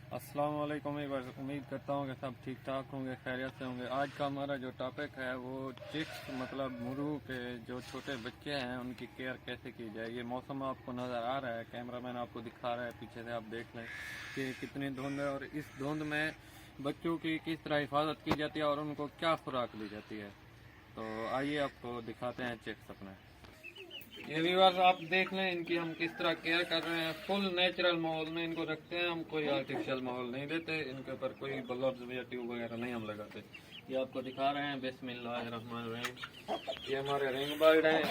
अस्सलाम वालेकुम। उम्मीद करता हूँ कि सब ठीक ठाक होंगे, खैरियत से होंगे। आज का हमारा जो टॉपिक है वो चिक्स मतलब मुर्गों के जो छोटे बच्चे हैं उनकी केयर कैसे की जाए। ये मौसम आपको नज़र आ रहा है, कैमरामैन आपको दिखा रहा है, पीछे से आप देख लें कि कितनी धुंध है और इस धुंध में बच्चों की किस तरह हिफाजत की जाती है और उनको क्या खुराक दी जाती है। तो आइए आपको दिखाते हैं चिक्स अपने। ये व्यूअर्स आप देख लें इनकी हम किस तरह केयर कर रहे हैं। फुल नेचुरल माहौल में इनको रखते हैं हम, कोई आर्टिफिशियल माहौल नहीं देते। इनके ऊपर कोई बल्ब्स या ट्यूब वगैरह नहीं हम लगाते। ये आपको दिखा रहे हैं। बिस्मिल्लाहिर्रहमानिर्रहीम। ये हमारे रिंग बर्ड हैं।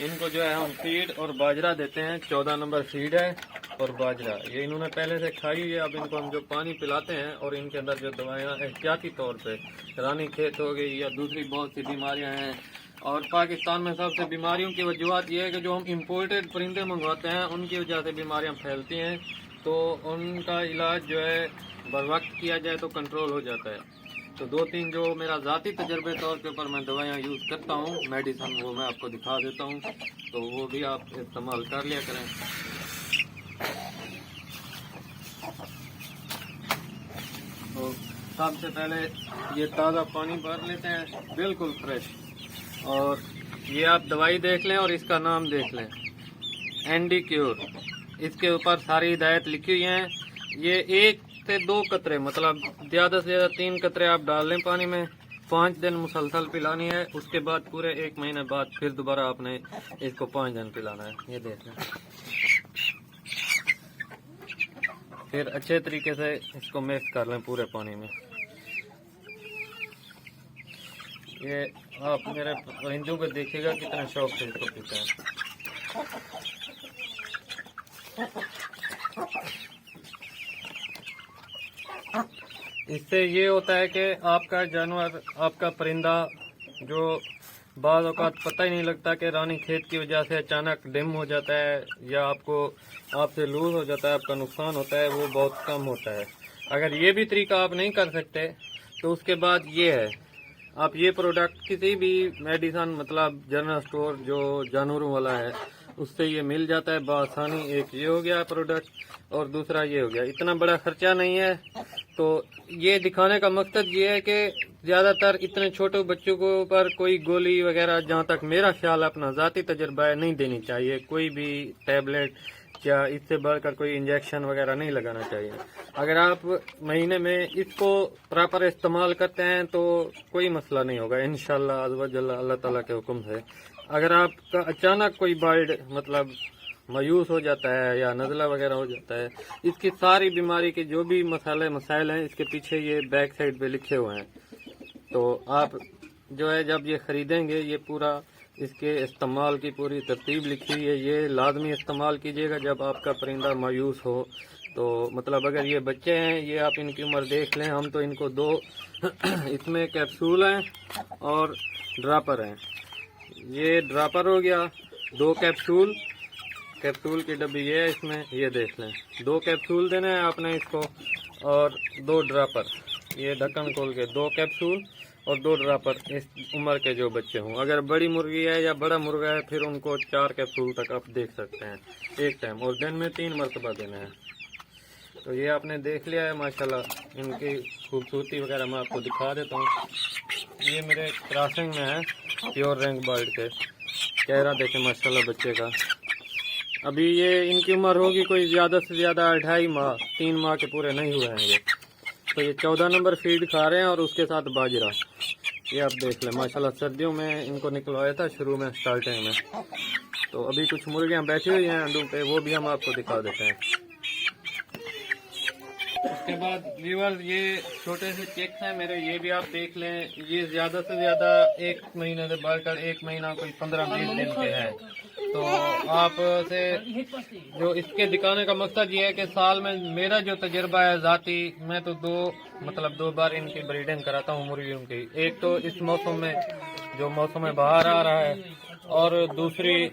इनको जो है हम फीड और बाजरा देते हैं। 14 नंबर फीड है और बाजरा ये इन्होंने पहले से खाई हुई है। अब इनको हम जो पानी पिलाते हैं और इनके अंदर जो दवाइयाँ एहतियाती तौर पे रानी खेत हो गई या दूसरी बहुत सी बीमारियाँ हैं। और पाकिस्तान में सबसे बीमारियों की वजूहत ये है कि जो हम इम्पोर्टेड परिंदे मंगवाते हैं उनकी वजह से बीमारियाँ फैलती हैं। तो उनका इलाज जो है बर वक्त किया जाए तो कंट्रोल हो जाता है। तो 2-3 जो मेरा ज़ाती तजर्बे तौर के ऊपर मैं दवाइयाँ यूज़ करता हूँ, मेडिसन, वो मैं आपको दिखा देता हूँ। तो वो भी आप इस्तेमाल कर लिया करें। तो सबसे पहले ये ताज़ा पानी भर लेते हैं, बिल्कुल फ्रेश। और ये आप दवाई देख लें और इसका नाम देख लें, एंडी क्योर। इसके ऊपर सारी हिदायत लिखी हुई हैं। ये 1 से 2 कतरे मतलब ज़्यादा से ज़्यादा 3 कतरे आप डाल लें पानी में। 5 दिन मुसलसल पिलानी है। उसके बाद पूरे 1 महीने बाद फिर दोबारा आपने इसको 5 दिन पिलाना है। ये देख लें। फिर अच्छे तरीके से इसको मिक्स कर लें पूरे पानी में। ये आप मेरे परिंदों को देखिएगा कितने शौक से इसको पीते हैं। इससे ये होता है कि आपका जानवर, आपका परिंदा जो बाज़ औक़ात पता ही नहीं लगता कि रानी खेत की वजह से अचानक डिम हो जाता है या आपसे लूज हो जाता है, आपका नुकसान होता है, वो बहुत कम होता है। अगर ये भी तरीका आप नहीं कर सकते तो उसके बाद ये है, आप ये प्रोडक्ट किसी भी मेडिसन मतलब जनरल स्टोर जो जानवरों वाला है उससे ये मिल जाता है बआसानी। एक ये हो गया प्रोडक्ट और दूसरा ये हो गया। इतना बड़ा खर्चा नहीं है। तो ये दिखाने का मकसद ये है कि ज़्यादातर इतने छोटे बच्चों को ऊपर कोई गोली वगैरह, जहाँ तक मेरा ख्याल अपना ज़ाती तजर्बा है, नहीं देनी चाहिए। कोई भी टैबलेट या इससे बढ़कर कोई इंजेक्शन वगैरह नहीं लगाना चाहिए। अगर आप महीने में इसको प्रॉपर इस्तेमाल करते हैं तो कोई मसला नहीं होगा इंशाअल्लाह अज़्ज़वजल्ल, अल्लाह ताला के हुक्म से। अगर आपका अचानक कोई बर्ड मतलब मायूस हो जाता है या नज़ला वगैरह हो जाता है, इसकी सारी बीमारी के जो भी मसाइल हैं इसके पीछे ये बैक साइड पे लिखे हुए हैं। तो आप जो है जब ये ख़रीदेंगे, ये पूरा इसके इस्तेमाल की पूरी तरतीब लिखी हुई है। ये लाजमी इस्तेमाल कीजिएगा जब आपका परिंदा मायूस हो। तो मतलब अगर ये बच्चे हैं, ये आप इनकी उम्र देख लें। हम तो इनको 2 इसमें कैप्सूल हैं और ड्रापर हैं। ये ड्रापर हो गया, 2 कैप्सूल की डब्बी ये है इसमें, ये देख लें। 2 कैप्सूल देना है आपने इसको और 2 ड्रापर। ये ढक्कन खोल के 2 कैप्सूल और 2 ड्रापर इस उम्र के जो बच्चे हों। अगर बड़ी मुर्गी है या बड़ा मुर्गा है फिर उनको 4 कैप्सूल तक आप देख सकते हैं एक टाइम, और दिन में 3 मरतबा देना है। तो ये आपने देख लिया है माशाल्लाह। इनकी खूबसूरती वगैरह मैं आपको दिखा देता हूँ। ये मेरे क्रॉसिंग में है प्योर रिंग बर्ड के। चेहरा देखें माशाल्लाह बच्चे का। अभी ये इनकी उम्र होगी कोई ज़्यादा से ज़्यादा 2.5 माह, 3 माह के पूरे नहीं हुए हैं ये। तो ये 14 नंबर फीड खा रहे हैं और उसके साथ बाजरा। ये आप देख लें माशाल्लाह। सर्दियों में इनको निकलवाया था शुरू में, स्टार्टिंग में। तो अभी कुछ मुर्गियाँ बैठी हुई हैं अंडों पे, वो भी हम आपको दिखा देते हैं। उसके बाद व्यूअर्स ये छोटे से चिक्स हैं मेरे, ये भी आप देख लें। ये ज़्यादा से ज़्यादा 1 महीने से बढ़कर 1 महीना कोई 15-20 दिन के हैं। तो आप से जो इसके दिखाने का मकसद ये है कि साल में मेरा जो तजर्बा है ज़ाती, मैं तो 2 बार इनकी ब्रीडिंग कराता हूँ मुर्गियों की। एक तो इस मौसम में जो मौसम में बाहर आ रहा है, और दूसरी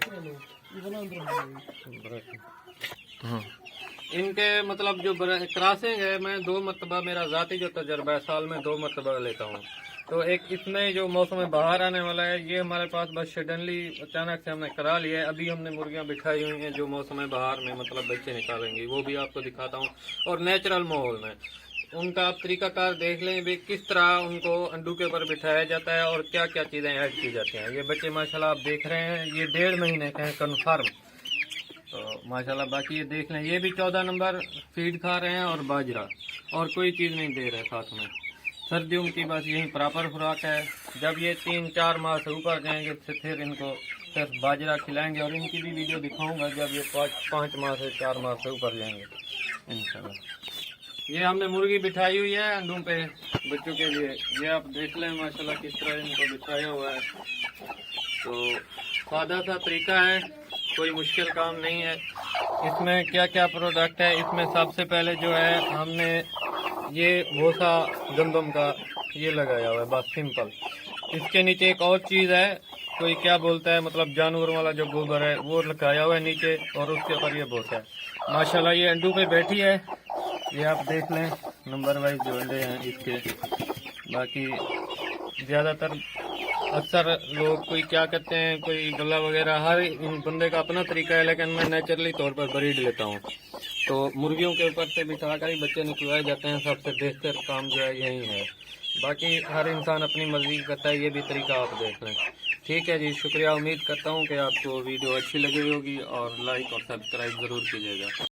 इनके मतलब जो क्रॉसिंग है, मैं 2 मरतबा, मेरा ज़ाती जो तजर्बा है साल में 2 मरतबा लेता हूँ। तो एक इसमें जो मौसम बहार आने वाला है, ये हमारे पास बस सडनली अचानक से हमने करा लिया है। अभी हमने मुर्गियां बिठाई हुई हैं जो मौसम बहार में मतलब बच्चे निकालेंगी, वो भी आपको दिखाता हूँ। और नेचुरल माहौल में उनका आप तरीकाकार देख लें भी किस तरह उनको अंडू के ऊपर बिठाया जाता है और क्या क्या चीज़ें ऐड की जाती हैं। ये बच्चे माशाल्लाह आप देख रहे हैं, ये 1.5 महीने के हैं कन्फर्म। तो माशाल्लाह बाकी ये देख लें, ये भी 14 नंबर फीड खा रहे हैं और बाजरा, और कोई चीज़ नहीं दे रहे साथ में। सर्दियों की बस यही प्रॉपर खुराक है। जब ये 3-4 माह से ऊपर जाएंगे तो फिर इनको सिर्फ बाजरा खिलाएंगे, और इनकी भी वीडियो दिखाऊंगा जब ये 5 माह से 4 माह से ऊपर जाएंगे इंशाल्लाह। ये हमने मुर्गी बिठाई हुई है अंडों पे बच्चों के लिए, ये आप देख लें माशाल्लाह किस तरह इनको बिठाया हुआ है। तो सादा सा तरीका है, कोई मुश्किल काम नहीं है। इसमें क्या क्या प्रोडक्ट है, इसमें सबसे पहले जो है हमने ये भूसा गंदम का ये लगाया हुआ है, बस सिंपल। इसके नीचे एक और चीज़ है, कोई क्या बोलता है मतलब जानवर वाला जो गोबर है वो लगाया हुआ है नीचे, और उसके ऊपर ये भूसा है। माशाल्लाह ये अंडों पे बैठी है, ये आप देख लें नंबर वाइज जो अंडे हैं इसके। बाकी ज़्यादातर अक्सर लोग कोई क्या करते हैं, कोई गला वगैरह, हर बंदे का अपना तरीका है, लेकिन मैं नेचुरली तौर पर ब्रीड लेता हूँ। तो मुर्गियों के ऊपर से बिठा कर ही बच्चे निकलवाए जाते हैं, सबसे बेहतर काम जो है यही है। बाकी हर इंसान अपनी मर्जी करता है, ये भी तरीका आप देख लें। ठीक है जी, शुक्रिया। उम्मीद करता हूँ कि आपको वीडियो अच्छी लगी होगी, और लाइक और सब्सक्राइब ज़रूर कीजिएगा।